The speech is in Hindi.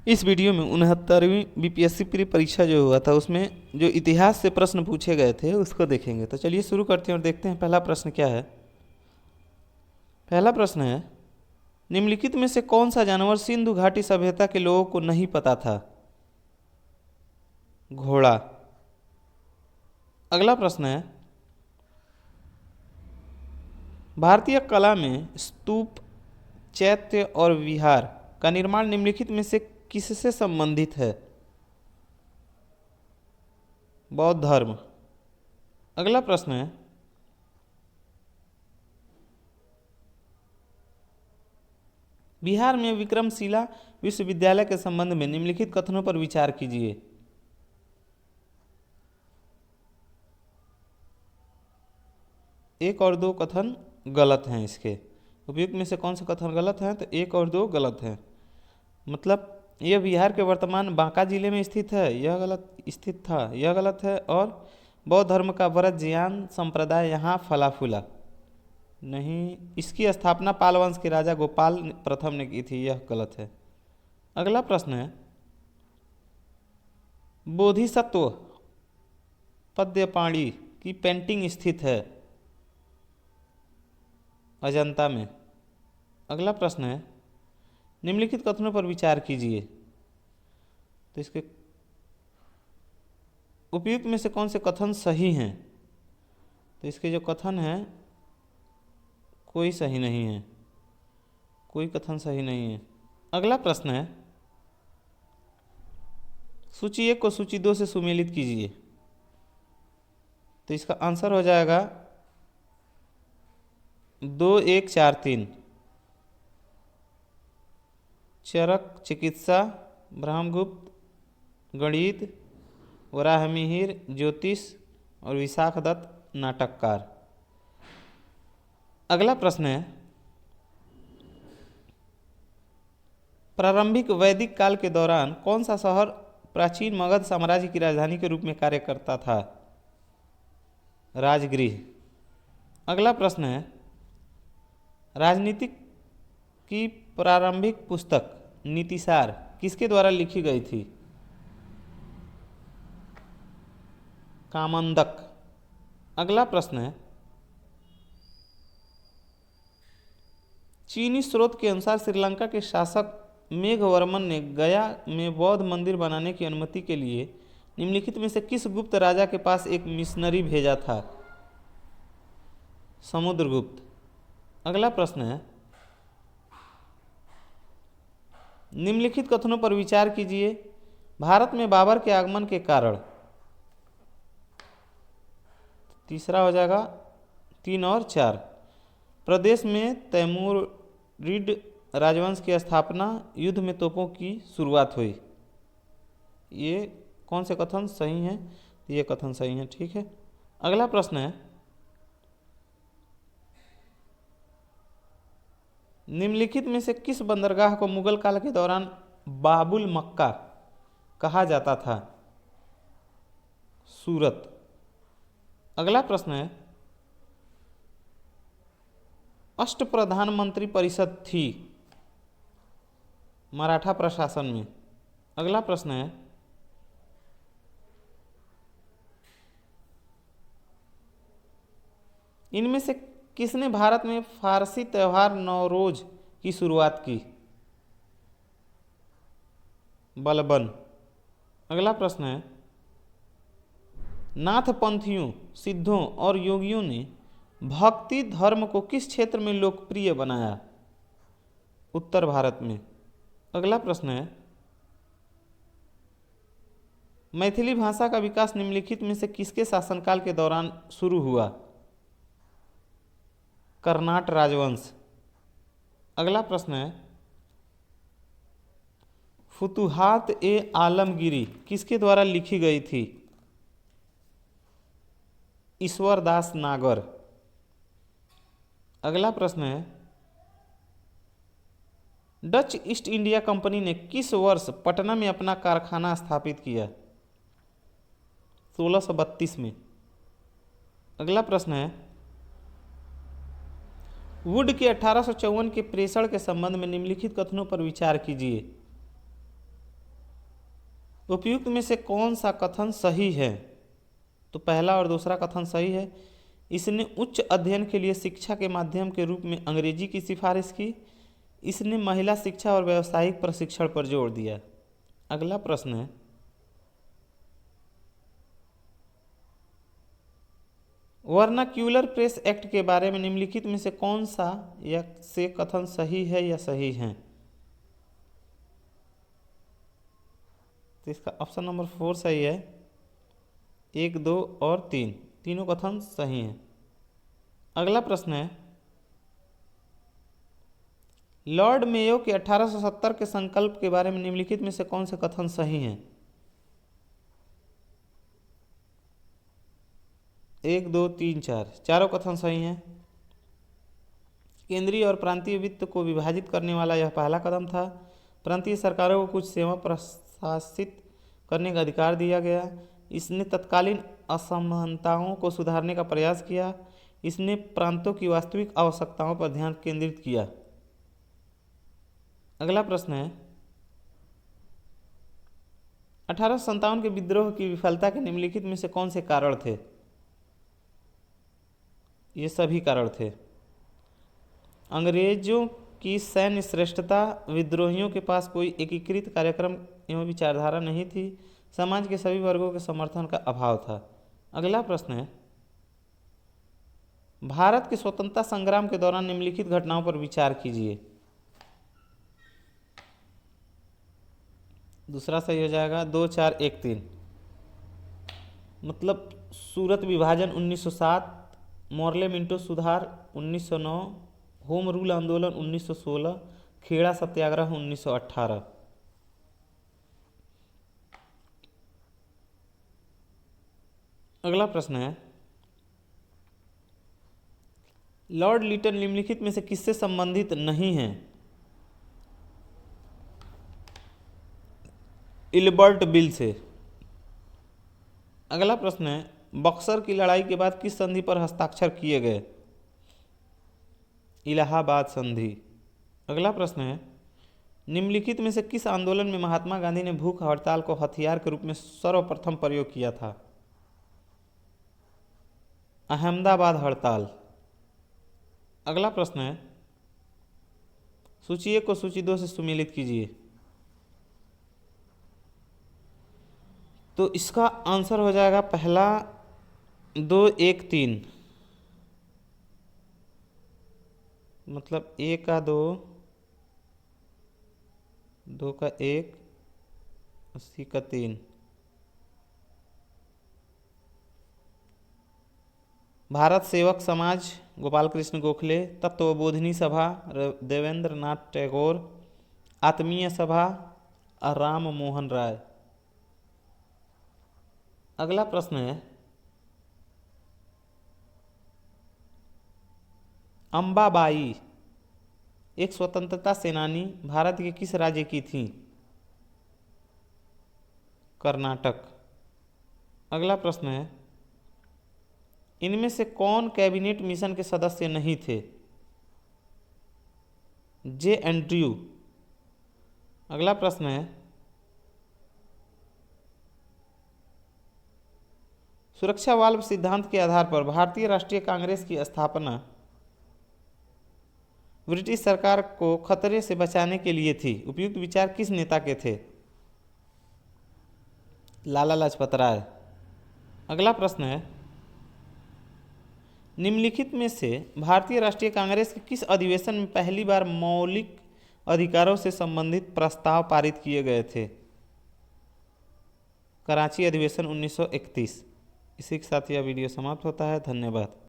इस वीडियो में 69वीं बीपीएससी प्री परीक्षा जो हुआ था उसमें जो इतिहास से प्रश्न पूछे गए थे उसको देखेंगे। तो चलिए शुरू करते हैं और देखते हैं पहला प्रश्न क्या है। पहला प्रश्न है, निम्नलिखित में से कौन सा जानवर सिंधु घाटी सभ्यता के लोगों को नहीं पता था? घोड़ा। अगला प्रश्न है, भारतीय कला में स्तूप, चैत्य और विहार का निर्माण निम्नलिखित में से किससे संबंधित है? बौद्ध धर्म। अगला प्रश्न है, बिहार में विक्रमशिला विश्वविद्यालय के संबंध में निम्नलिखित कथनों पर विचार कीजिए। एक और दो कथन गलत हैं। इसके उपयुक्त में से कौन सा कथन गलत है? तो एक और दो गलत हैं। मतलब यह बिहार के वर्तमान बांका जिले में स्थित है, यह गलत स्थित था, यह गलत है। और बौद्ध धर्म का व्रजयान संप्रदाय यहाँ फला फूला नहीं, इसकी स्थापना पाल वंश के राजा गोपाल प्रथम ने की थी, यह गलत है। अगला प्रश्न है, बोधिसत्व पद्यपाणी की पेंटिंग स्थित है अजंता में। अगला प्रश्न है, निम्नलिखित कथनों पर विचार कीजिए। तो इसके उपयुक्त में से कौन से कथन सही हैं? तो इसके जो कथन हैं कोई सही नहीं है, कोई कथन सही नहीं है। अगला प्रश्न है, सूची 1 को सूची 2 से सुमेलित कीजिए। तो इसका आंसर हो जाएगा 2, 1, 4, 3। चरक चिकित्सा, ब्रह्मगुप्त गणित, वराहमिहिर ज्योतिष और विशाख दत्त नाटककार। अगला प्रश्न है, प्रारंभिक वैदिक काल के दौरान कौन सा शहर प्राचीन मगध साम्राज्य की राजधानी के रूप में कार्य करता था? राजगृह। अगला प्रश्न है, राजनीतिक की प्रारंभिक पुस्तक नीतिसार किसके द्वारा लिखी गई थी? कामंदक। अगला प्रश्न है, चीनी स्रोत के अनुसार श्रीलंका के शासक मेघवर्मन ने गया में बौद्ध मंदिर बनाने की अनुमति के लिए निम्नलिखित में से किस गुप्त राजा के पास एक मिशनरी भेजा था? समुद्रगुप्त। अगला प्रश्न है, निम्नलिखित कथनों पर विचार कीजिए। भारत में बाबर के आगमन के कारण, तीसरा हो जाएगा 3 और 4, प्रदेश में तैमूरिड राजवंश की स्थापना, युद्ध में तोपों की शुरुआत हुई। ये कौन से कथन सही हैं? ये कथन सही हैं, ठीक है। अगला प्रश्न है, निम्नलिखित में से किस बंदरगाह को मुगल काल के दौरान बाबुल मक्का कहा जाता था? सूरत। अगला प्रश्न है, अष्ट प्रधानमंत्री परिषद थी मराठा प्रशासन में। अगला प्रश्न है, इनमें से किसने भारत में फारसी त्यौहार नौरोज की शुरुआत की? बलबन। अगला प्रश्न है, नाथपंथियों, सिद्धों और योगियों ने भक्ति धर्म को किस क्षेत्र में लोकप्रिय बनाया? उत्तर भारत में। अगला प्रश्न है, मैथिली भाषा का विकास निम्नलिखित में से किसके शासनकाल के दौरान शुरू हुआ? कर्नाट राजवंश। अगला प्रश्न है, फुतुहात ए आलमगीरी किसके द्वारा लिखी गई थी? ईश्वरदास नागर। अगला प्रश्न है, डच ईस्ट इंडिया कंपनी ने किस वर्ष पटना में अपना कारखाना स्थापित किया? 1632 में। अगला प्रश्न है, वुड के 1854 के प्रेषण के संबंध में निम्नलिखित कथनों पर विचार कीजिए। उपयुक्त में से कौन सा कथन सही है? तो पहला और दूसरा कथन सही है। इसने उच्च अध्ययन के लिए शिक्षा के माध्यम के रूप में अंग्रेजी की सिफारिश की। इसने महिला शिक्षा और व्यावसायिक प्रशिक्षण पर जोर दिया। अगला प्रश्न है, वर्नाक्यूलर प्रेस एक्ट के बारे में निम्नलिखित में से कौन सा या से कथन सही है या सही है? तो इसका ऑप्शन नंबर 4 सही है। 1, 2 और 3 तीनों कथन सही हैं। अगला प्रश्न है, लॉर्ड मेयो के 1870 के संकल्प के बारे में निम्नलिखित में से कौन से कथन सही हैं? 1, 2, 3, 4 चारों कथन सही हैं। केंद्रीय और प्रांतीय वित्त को विभाजित करने वाला यह पहला कदम था। प्रांतीय सरकारों को कुछ सेवा प्रशासित करने का अधिकार दिया गया। इसने तत्कालीन असमानताओं को सुधारने का प्रयास किया। इसने प्रांतों की वास्तविक आवश्यकताओं पर ध्यान केंद्रित किया। अगला प्रश्न है, 1857 के विद्रोह की विफलता के निम्नलिखित में से कौन से कारण थे? ये सभी कारण थे। अंग्रेजों की सैन्य श्रेष्ठता, विद्रोहियों के पास कोई एकीकृत कार्यक्रम एवं विचारधारा नहीं थी, समाज के सभी वर्गों के समर्थन का अभाव था। अगला प्रश्न है, भारत के स्वतंत्रता संग्राम के दौरान निम्नलिखित घटनाओं पर विचार कीजिए। दूसरा सही हो जाएगा 2, 4, 1, 3। मतलब सूरत विभाजन 1907, मोर्ले मिंटो सुधार 1909, होम रूल आंदोलन 1916, खेड़ा सत्याग्रह 1918। अगला प्रश्न है, लॉर्ड लिटन निम्नलिखित में से किससे संबंधित नहीं है? इल्बर्ट बिल से। अगला प्रश्न है, बक्सर की लड़ाई के बाद किस संधि पर हस्ताक्षर किए गए? इलाहाबाद संधि। अगला प्रश्न है, निम्नलिखित में से किस आंदोलन में महात्मा गांधी ने भूख हड़ताल को हथियार के रूप में सर्वप्रथम प्रयोग किया था? अहमदाबाद हड़ताल। अगला प्रश्न है, सूची 1 को सूची 2 से सुमेलित कीजिए। तो इसका आंसर हो जाएगा पहला 2, 1, 3। मतलब 1 का 2, 2 का 1, 80 का 3। भारत सेवक समाज गोपाल कृष्ण गोखले, तत्वबोधिनी सभा देवेंद्र नाथ टैगोर, आत्मीय सभा राम मोहन राय। अगला प्रश्न है, अंबाबाई एक स्वतंत्रता सेनानी भारत के किस राज्य की थी? कर्नाटक। अगला प्रश्न है, इनमें से कौन कैबिनेट मिशन के सदस्य नहीं थे? जे एंड्रयू। अगला प्रश्न है, सुरक्षा वाल्व सिद्धांत के आधार पर भारतीय राष्ट्रीय कांग्रेस की स्थापना ब्रिटिश सरकार को खतरे से बचाने के लिए थी। उपयुक्त विचार किस नेता के थे? लाला लाजपत राय। अगला प्रश्न है, निम्नलिखित में से भारतीय राष्ट्रीय कांग्रेस के किस अधिवेशन में पहली बार मौलिक अधिकारों से संबंधित प्रस्ताव पारित किए गए थे? कराची अधिवेशन 1931। इसी के साथ यह वीडियो समाप्त होता है। धन्यवाद।